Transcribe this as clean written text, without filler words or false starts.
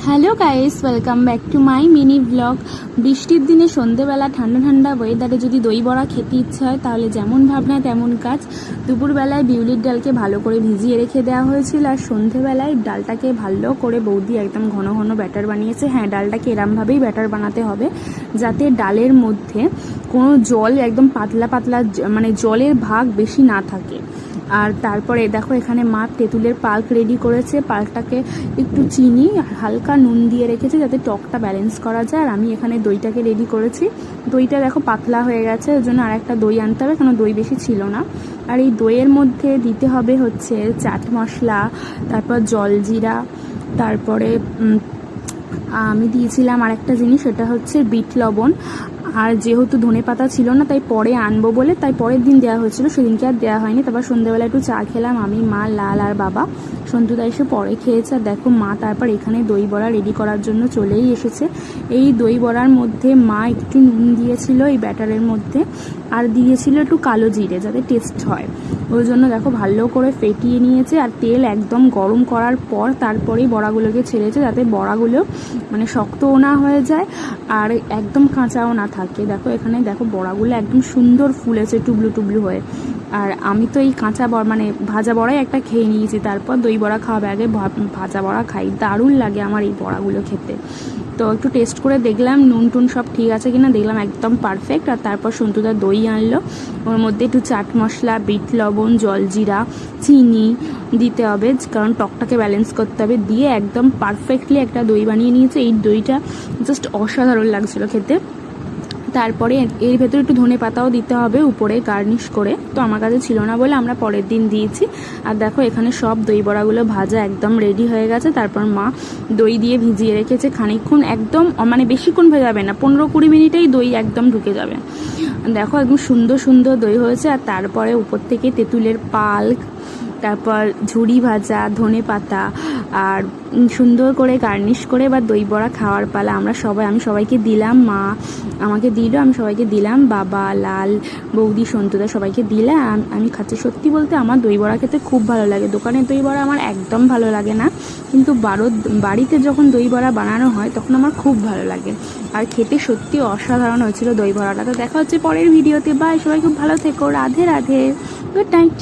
Hello guys, welcome back to my mini blog. বৃষ্টির দিনে সন্ধেবেলা ঠান্ডা ঠান্ডা ওয়েদারে যদি দই বড়া খেতে ইচ্ছে হয় তাহলে যেমন ভাবনা তেমন কাজ। দুপুরবেলায় বিউলির ডালকে ভালো করে ভিজিয়ে রেখে দেওয়া হয়েছিল, আর সন্ধেবেলায় ডালটাকে ভালো করে বৌদি একদম ঘন ঘন ব্যাটার বানিয়েছে। হ্যাঁ, ডালটাকে এরমভাবেই ব্যাটার বানাতে হবে যাতে ডালের মধ্যে কোনো জল, একদম পাতলা পাতলা মানে জলের ভাগ বেশি না থাকে। আর তারপরে দেখো এখানে মা তেঁতুলের পাল্ক রেডি করেছে। পাল্কটাকে একটু চিনি আর হালকা নুন দিয়ে রেখেছে যাতে টকটা ব্যালেন্স করা যায়। আর আমি এখানে দইটাকে রেডি করেছি। দইটা দেখো পাতলা হয়ে গেছে, ওই জন্য আর একটা দই আনতে হবে, কারণ দই বেশি ছিল না। আর এই দইয়ের মধ্যে দিতে হবে হচ্ছে চাট মশলা, তারপর জলজিরা, তারপরে আমি দিয়েছিলাম আর একটা জিনিস, সেটা হচ্ছে বিট লবণ। আর যেহেতু ধনে পাতা ছিল না তাই পরে আনবো বলে তাই পরের দিন দেওয়া হয়েছিল, সেদিনকে আর দেওয়া হয়নি। তারপর সন্ধ্যেবেলা একটু চা খেলাম আমি, মা, লাল আর বাবা। সন্তুদা এসে পরে খেয়েছে। আর দেখো মা তারপর এখানে দই বড়া রেডি করার জন্য চলেই এসেছে। এই দই বড়ার মধ্যে মা একটু নুন দিয়েছিল এই ব্যাটারের মধ্যে, আর দিয়েছিল একটু কালো জিরে যাতে টেস্ট হয়। ওই জন্য দেখো ভালো করে ফেটিয়ে নিয়েছে। আর তেল একদম গরম করার পর তারপরেই বড়াগুলোকে ছেড়েছে, যাতে বড়াগুলো মানে শক্তও না হয়ে যায় আর একদম কাঁচাও না থাকে। দেখো এখানে দেখো বড়াগুলো একদম সুন্দর ফুলেছে টুবলু টুবলু হয়ে। আর আমি তো এই কাঁচা বড়া মানে ভাজা বড়াই একটা খেয়ে নিয়েছি, তারপর দই বড়া খাওয়াবে আগে ভাজা বড়া খাই। দারুণ লাগে আমার এই বড়াগুলো খেতে। তো একটু টেস্ট করে দেখলাম নুন টুন সব ঠিক আছে কিনা, দেখলাম একদম পারফেক্ট। আর তারপর সন্তুদা দই আনলো, ওর মধ্যে একটু চাট মশলা, বিট লবণ, জলজিরা, চিনি দিতে হবে কারণ টকটাকে ব্যালেন্স করতে হবে, দিয়ে একদম পারফেক্টলি একটা দই বানিয়ে নিয়েছে। এই দইটা জাস্ট অসাধারণ লাগছিল খেতে। তারপরে এর ভেতরে একটু ধনে পাতাও দিতে হবে উপরে গার্নিশ করে, তো আমার কাছে ছিল না বলে আমরা পরের দিন দিয়েছি। আর দেখো এখানে সব দই বড়াগুলো ভাজা একদম রেডি হয়ে গেছে। তারপর মা দই দিয়ে ভিজিয়ে রেখেছে খানিকক্ষণ, একদম মানে বেশিক্ষণ ভেজাবে না, 15-20 মিনিটেই দই একদম ঢুকে যাবে। দেখো একদম সুন্দর সুন্দর দই হয়েছে। আর তারপরে উপর থেকে তেঁতুলের পাল্ক, তারপর ঝুড়ি ভাজা, ধনে পাতা আর সুন্দর করে গার্নিশ করে এবার দই বড়া খাওয়ার পালা। আমি সবাইকে দিলাম, মা আমাকে দিল, আমি সবাইকে দিলাম, বাবা, লাল, বৌদি, সন্তুদা সবাইকে দিলে। আমি খাচ্ছি। সত্যি বলতে আমার দই বড়া খেতে খুব ভালো লাগে। দোকানের দই বড়া আমার একদম ভালো লাগে না, কিন্তু বাড়িতে যখন দই বড়া বানানো হয় তখন আমার খুব ভালো লাগে। আর খেতে সত্যি অসাধারণ হয়েছিল দই বড়াটা। তো দেখা হচ্ছে পরের ভিডিওতে। বাই, সবাই খুব ভালো থেকো। Radhe Radhe, good night.